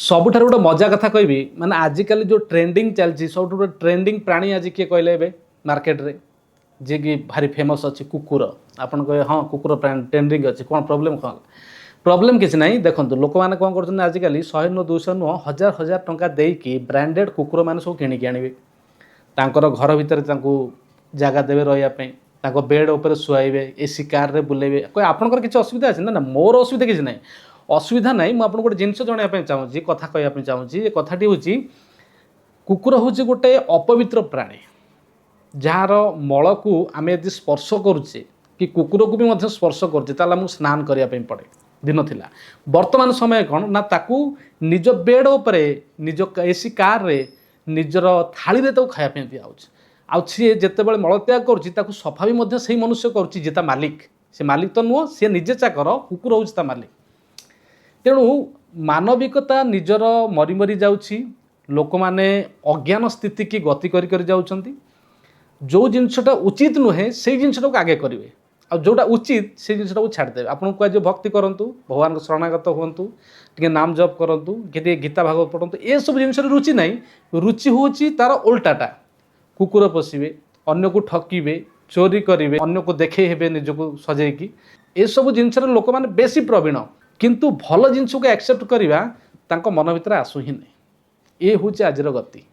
ସବୁଠାରୁ ଗୋଟେ ମଜା କଥା କହିବି ମାନେ आजिकल जो ट्रेंडिंग चलती सब ट्रेंडिंग प्राणी आज किए कहले ए मार्केट रे जे कि भारी फेमस अच्छी कुकुर आपन कहे हाँ कुकुर ट्रेंडिंग अच्छी कौन प्रोब्लेम कौन प्रोब्लेम किसी ना देखो लोक मैंने कौन कर आजिकल 100 नु 200 नुह हजार हजार टंका देकी ब्रांडेड कुकुर मैंने सब किणिकी आनबे तांकर घर भितर जगह देवे रहा बेड उपर शुआइबे एसी कार रे बुलेबे कोई आपनकर किसी असुविधा अच्छे ना मोर असुविधा किसी ना असुविधा ना मुझे गोटे जिनस जनवाई चाहूँगी कथा कहवाई चाहूँगी ये कथाटी हूँ कुकुर हूँ गोटे अपवित्र प्राणी जार मल को आम यदि स्पर्श करुचे कि कुकुर को भी स्पर्श करुचे स्नान करने पड़े दिन थिला वर्तमान समय कौन ना ताकू निज बेड उपरे निज एसी कार रे निजर थाली रे तो खायापी दिखाऊँ आउ सी जिते बड़े मलत्याग करुँच सफा भी से मनुष्य करुँच मालिक से मालिक तो नुह सी निजे चाकर कुकुर हूँ मालिक तेणु मानविकता निजर मरी मरी जाउछि लोक माने अज्ञान स्थिति की गति करी जाउछंती जो जिनसटा उचित नुहे से जिनसटा आगे करेंगे आ जोटा उचित से जिनसटा छाड़देवे आपको कह भक्ति करूँ भगवान शरणागत हूँ टे नाम जप करूँ कि गीता भागवत पढ़ु ये सब जिन रुचि ना रुचि हूँ तार उल्टाटा कुकुर पशिबे अन्य को ठकिबे चोरी करेंगे अन्य को देखे निजक सजेकी ये सब जिन लोक मैंने बेसी प्रवीण किंतु भल जिनस को एक्सेप्ट करवा मन भर आसू ही नहीं ये हूँ आज गति।